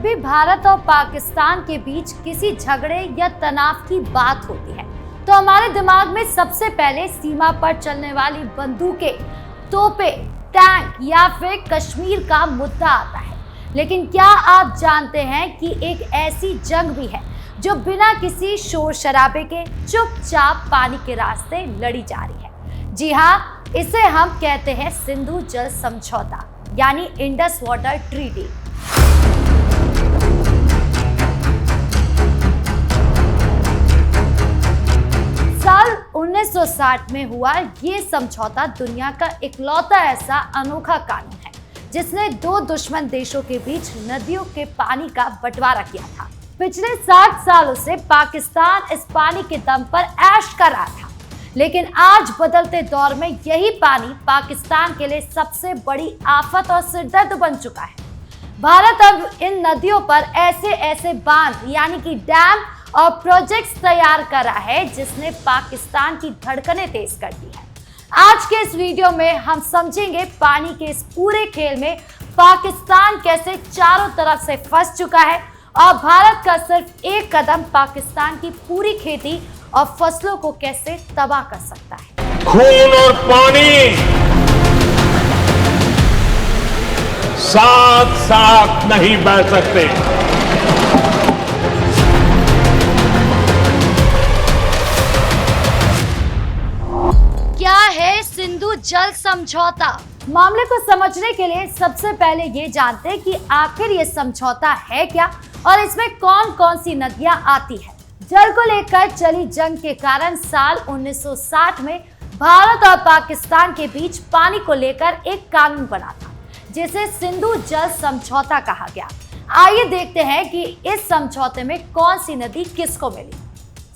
जब भी भारत और पाकिस्तान के बीच किसी झगड़े या तनाव की बात होती है तो हमारे दिमाग में सबसे पहले सीमा पर चलने वाली बंदूकें, तोपें, टैंक या फिर कश्मीर का मुद्दा आता है। लेकिन क्या आप जानते हैं कि एक ऐसी जंग भी है जो बिना किसी शोर शराबे के चुपचाप पानी के रास्ते लड़ी जा रही है। जी हाँ, इसे हम कहते हैं सिंधु जल समझौता यानी इंडस वाटर ट्रीटी। साल 1960 में हुआ ये समझौता दुनिया का इकलौता ऐसा अनोखा कानून है जिसने दो दुश्मन देशों के बीच नदियों के पानी का बंटवारा किया था। पिछले 60 सालों से पाकिस्तान इस पानी के दम पर ऐश कर रहा था, लेकिन आज बदलते दौर में यही पानी पाकिस्तान के लिए सबसे बड़ी आफत और सिरदर्द बन चुका है। भारत अब इन नदियों पर ऐसे बांध यानी कि डैम और प्रोजेक्ट्स तैयार कर रहा है जिसने पाकिस्तान की धड़कनें तेज कर दी है। आज के इस वीडियो में हम समझेंगे पानी के इस पूरे खेल में पाकिस्तान कैसे चारों तरफ से फंस चुका है और भारत का सिर्फ एक कदम पाकिस्तान की पूरी खेती और फसलों को कैसे तबाह कर सकता है। खून और पानी साथ साथ नहीं बह सकते। क्या है सिंधु जल समझौता? मामले को समझने के लिए सबसे पहले ये जानते हैं कि आखिर ये समझौता है क्या और इसमें कौन कौन सी नदियां आती है। जल को लेकर चली जंग के कारण साल 1960 में भारत और पाकिस्तान के बीच पानी को लेकर एक कानून बना था जिसे सिंधु जल समझौता कहा गया। आइए देखते हैं कि इस समझौते में कौन सी नदी किसको मिली।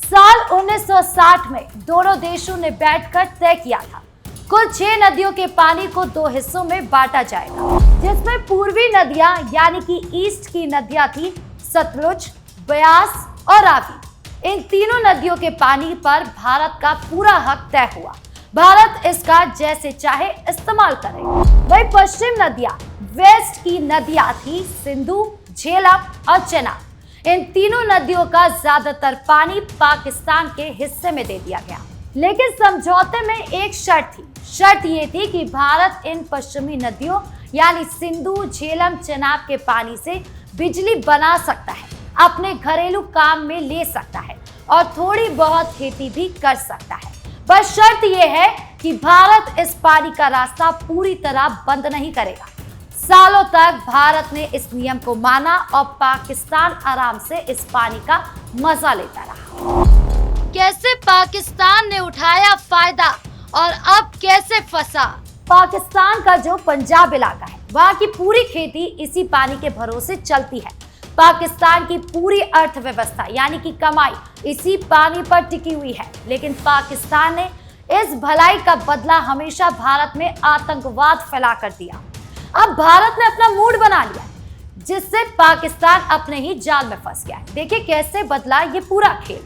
साल 1960 में दोनों देशों ने बैठकर तय किया था कुल 6 नदियों के पानी को 2 हिस्सों में बांटा जाएगा, जिसमें पूर्वी नदियां यानी कि ईस्ट की नदियां थी सतलुज, ब्यास और रावी। इन तीनों नदियों के पानी पर भारत का पूरा हक तय हुआ। भारत इसका जैसे चाहे इस्तेमाल करे। वही पश्चिम नदियां वेस्ट की नदियां थी सिंधु, झेलम और चेनाब। इन तीनों नदियों का ज्यादातर पानी पाकिस्तान के हिस्से में दे दिया गया, लेकिन समझौते में एक शर्त थी। शर्त ये थी कि भारत इन पश्चिमी नदियों यानी सिंधु, झेलम, चेनाब के पानी से बिजली बना सकता है, अपने घरेलू काम में ले सकता है और थोड़ी बहुत खेती भी कर सकता है। बस शर्त यह है कि भारत इस पानी का रास्ता पूरी तरह बंद नहीं करेगा। सालों तक भारत ने इस नियम को माना और पाकिस्तान आराम से इस पानी का मजा लेता रहा। कैसे पाकिस्तान ने उठाया फायदा और अब कैसे फंसा? पाकिस्तान का जो पंजाब इलाका है वहाँ की पूरी खेती इसी पानी के भरोसे चलती है। पाकिस्तान की पूरी अर्थव्यवस्था यानी कि कमाई इसी पानी पर टिकी हुई है, लेकिन पाकिस्तान ने इस भलाई का बदला हमेशा भारत में आतंकवाद फैला कर दिया। अब भारत ने अपना मूड बना लिया जिससे पाकिस्तान अपने ही जाल में फंस गया है। देखिए कैसे बदला ये पूरा खेल।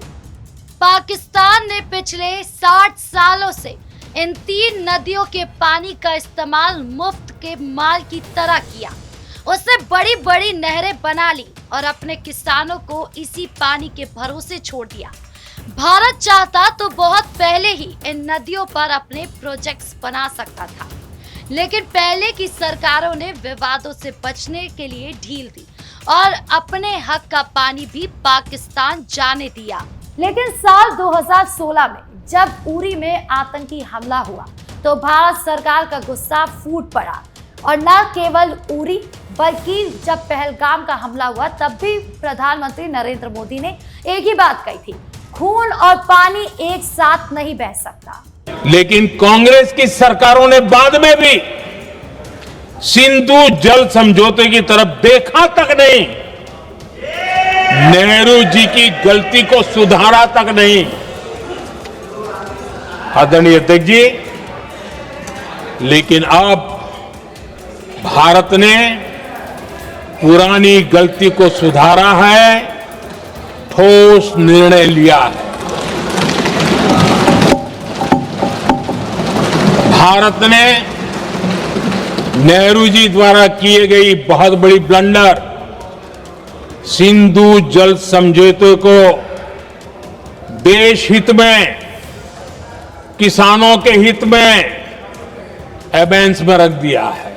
पाकिस्तान ने पिछले 60 सालों से इन 3 नदियों के पानी का इस्तेमाल मुफ्त के माल की तरह किया। उसने बड़ी बड़ी नहरें बना ली और अपने किसानों को इसी पानी के भरोसे छोड़ दिया। भारत चाहता तो बहुत पहले ही इन नदियों पर अपने प्रोजेक्ट्स बना सकता था, लेकिन पहले की सरकारों ने विवादों से बचने के लिए ढील दी और अपने हक का पानी भी पाकिस्तान जाने दिया। लेकिन साल 2016 में जब उरी में आतंकी हमला हुआ तो भारत सरकार का गुस्सा फूट पड़ा और न केवल उरी बल्कि जब पहलगाम का हमला हुआ तब भी प्रधानमंत्री नरेंद्र मोदी ने एक ही बात कही थी, खून और पानी एक साथ नहीं बह सकता। लेकिन कांग्रेस की सरकारों ने बाद में भी सिंधु जल समझौते की तरफ देखा तक नहीं, नेहरू जी की गलती को सुधारा तक नहीं। आदरणीय अध्यक्ष जी, लेकिन अब भारत ने पुरानी गलती को सुधारा है, ठोस निर्णय लिया है। भारत ने नेहरू जी द्वारा किए गई बहुत बड़ी ब्लंडर सिंधु जल समझौते को देश हित में, किसानों के हित में एबेंस में रख दिया है।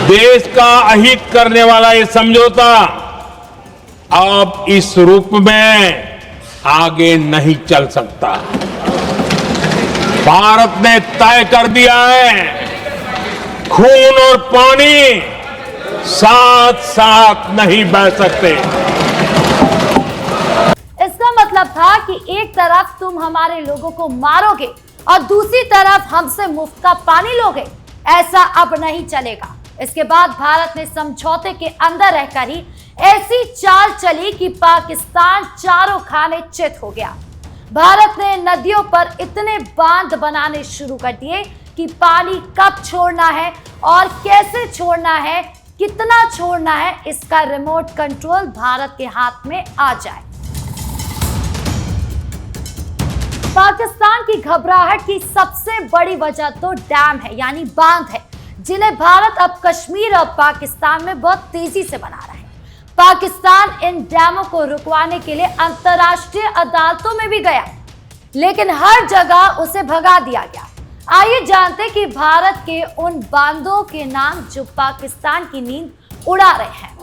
देश का अहित करने वाला ये समझौता अब इस रूप में आगे नहीं चल सकता। भारत ने तय कर दिया है, खून और पानी साथ साथ नहीं बह सकते। इसका मतलब था कि एक तरफ तुम हमारे लोगों को मारोगे और दूसरी तरफ हमसे मुफ्त का पानी लोगे। ऐसा अब नहीं चलेगा। इसके बाद भारत ने समझौते के अंदर रहकर ही ऐसी चाल चली कि पाकिस्तान चारों खाने चित हो गया। भारत ने नदियों पर इतने बांध बनाने शुरू कर दिए कि पानी कब छोड़ना है और कैसे छोड़ना है, कितना छोड़ना है, इसका रिमोट कंट्रोल भारत के हाथ में आ जाए। पाकिस्तान की घबराहट की सबसे बड़ी वजह तो डैम है, यानी बांध है, जिन्हें भारत अब कश्मीर और पाकिस्तान में बहुत तेजी से बना रहा है। पाकिस्तान इन डैमों को रुकवाने के लिए अंतर्राष्ट्रीय अदालतों में भी गया, लेकिन हर जगह उसे भगा दिया गया। आइए जानते कि भारत के उन बांधों के नाम जो पाकिस्तान की नींद उड़ा रहे हैं।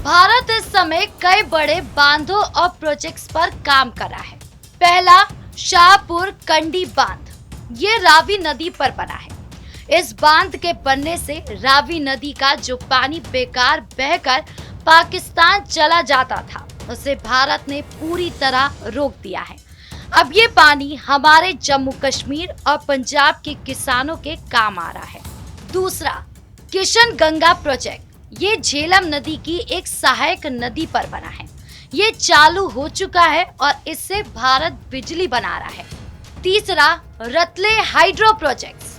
भारत इस समय कई बड़े बांधों और प्रोजेक्ट्स पर काम कर रहा है। पहला, शाहपुर कंडी बांध, ये रावी नदी पर बना है। इस बांध के बनने से रावी नदी का जो पानी बेकार बहकर पाकिस्तान चला जाता था, उसे भारत ने पूरी तरह रोक दिया है। अब ये पानी हमारे जम्मू कश्मीर और पंजाब के किसानों के काम आ रहा है। दूसरा, किशन गंगा प्रोजेक्ट, ये झेलम नदी की एक सहायक नदी पर बना है। ये चालू हो चुका है और इससे भारत बिजली बना रहा है। तीसरा, रतले हाइड्रो प्रोजेक्ट्स,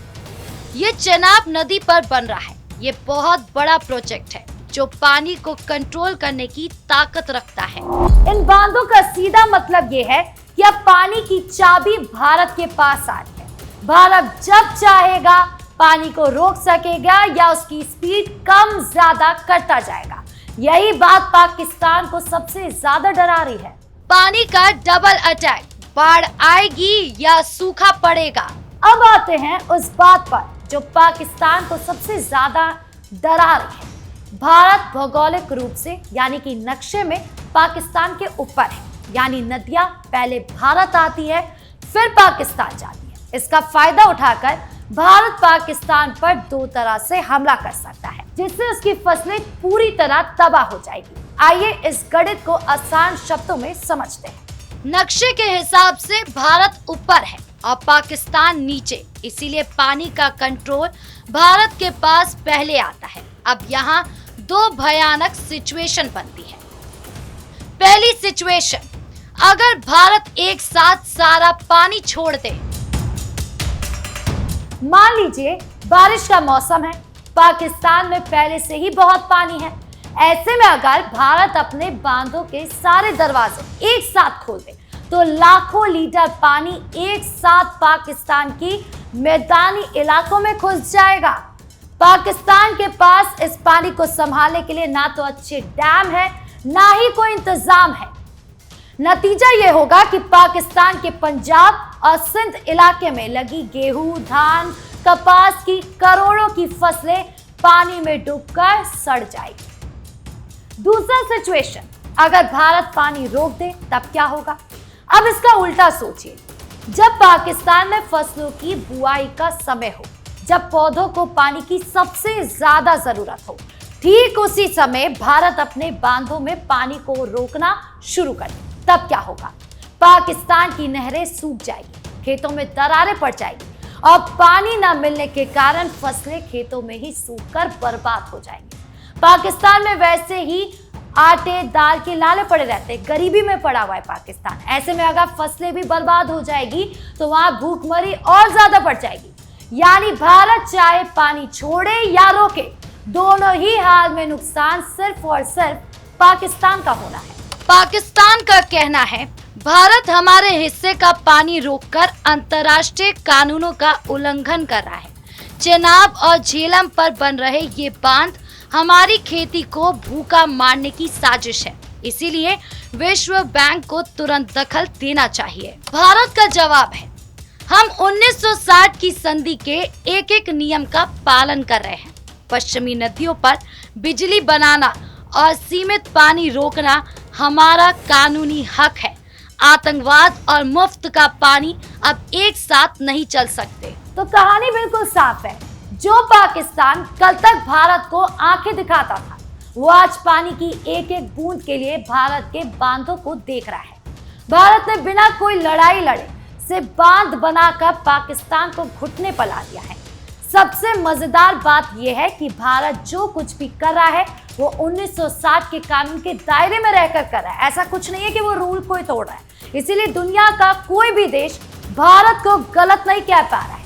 ये चेनाब नदी पर बन रहा है। ये बहुत बड़ा प्रोजेक्ट है जो पानी को कंट्रोल करने की ताकत रखता है। इन बांधों का सीधा मतलब ये है कि अब पानी की चाबी भारत के पास आ रही है। भारत जब चाहेगा पानी को रोक सकेगा या उसकी स्पीड कम ज्यादा करता जाएगा। यही बात पाकिस्तान को सबसे ज्यादा डरा रही है। पानी का डबल अटैक, बाढ़ आएगी या सूखा पड़ेगा। अब आते हैं उस बात पर जो पाकिस्तान को सबसे ज्यादा डरा रही है। भारत भौगोलिक रूप से यानी कि नक्शे में पाकिस्तान के ऊपर है, यानी नदियां पहले भारत आती है फिर पाकिस्तान जाती है। इसका फायदा उठाकर भारत पाकिस्तान पर दो तरह से हमला कर सकता है, जिससे उसकी फसलें पूरी तरह तबाह हो जाएगी। आइए इस गणित को आसान शब्दों में समझते हैं। नक्शे के हिसाब से भारत ऊपर है और पाकिस्तान नीचे, इसीलिए पानी का कंट्रोल भारत के पास पहले आता है। अब यहाँ दो भयानक सिचुएशन बनती है। पहली सिचुएशन, अगर भारत एक साथ सारा पानी छोड़ दे। मान लीजिए बारिश का मौसम है, पाकिस्तान में पहले से ही बहुत पानी है। ऐसे में अगर भारत अपने बांधों के सारे दरवाजे एक साथ खोल दे तो लाखों लीटर पानी एक साथ पाकिस्तान की मैदानी इलाकों में घुस जाएगा। पाकिस्तान के पास इस पानी को संभालने के लिए ना तो अच्छे डैम है, ना ही कोई इंतजाम है। नतीजा यह होगा कि पाकिस्तान के पंजाब और सिंध इलाके में लगी गेहूं, धान, कपास की करोड़ों की फसलें पानी में डूबकर सड़ जाएगी। दूसरा सिचुएशन, अगर भारत पानी रोक दे तब क्या होगा? अब इसका उल्टा सोचिए। जब पाकिस्तान में फसलों की बुआई का समय हो, जब पौधों को पानी की सबसे ज्यादा जरूरत हो, ठीक उसी समय भारत अपने बांधों में पानी को रोकना शुरू कर दे, तब क्या होगा? पाकिस्तान की नहरें सूख जाएगी, खेतों में दरारें पड़ जाएगी और पानी न मिलने के कारण फसलें खेतों में ही सूखकर बर्बाद हो जाएंगी। पाकिस्तान में वैसे ही आटे दाल के लाले पड़े रहते, गरीबी में पड़ा हुआ है पाकिस्तान। ऐसे में अगर फसलें भी बर्बाद हो जाएगी तो वहां भूखमरी और ज्यादा बढ़ जाएगी। यानी भारत चाहे पानी छोड़े या रोके, दोनों ही हाल में नुकसान सिर्फ और सिर्फ पाकिस्तान का होना है। पाकिस्तान का कहना है भारत हमारे हिस्से का पानी रोककर अंतर्राष्ट्रीय कानूनों का उल्लंघन कर रहा है। चेनाब और झेलम पर बन रहे ये बांध हमारी खेती को भूखा मारने की साजिश है। इसीलिए विश्व बैंक को तुरंत दखल देना चाहिए। भारत का जवाब है, हम 1960 की संधि के एक एक नियम का पालन कर रहे हैं। पश्चिमी नदियों पर बिजली बनाना और सीमित पानी रोकना हमारा कानूनी हक है। आतंकवाद और मुफ्त का पानी अब एक साथ नहीं चल सकते। तो कहानी बिल्कुल साफ है। जो पाकिस्तान कल तक भारत को आंखें दिखाता था, वो आज पानी की एक एक बूंद के लिए भारत के बांधों को देख रहा है। भारत ने बिना कोई लड़ाई लड़े से बांध बनाकर पाकिस्तान को घुटने पर ला दिया है। सबसे मजेदार बात यह है कि भारत जो कुछ भी कर रहा है वो 1960 के कानून के दायरे में रहकर कर रहा है। ऐसा कुछ नहीं है कि वो रूल कोई तोड़ रहा है। इसीलिए दुनिया का कोई भी देश भारत को गलत नहीं कह पा रहा है।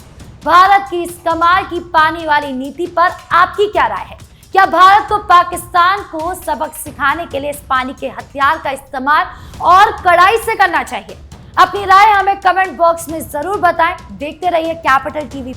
भारत की इस कमाल की पानी वाली नीति पर आपकी क्या राय है? क्या भारत को पाकिस्तान को सबक सिखाने के लिए इस पानी के हथियार का इस्तेमाल और कड़ाई से करना चाहिए? अपनी राय हमें कमेंट बॉक्स में जरूर बताएं। देखते रहिए कैपिटल टीवी।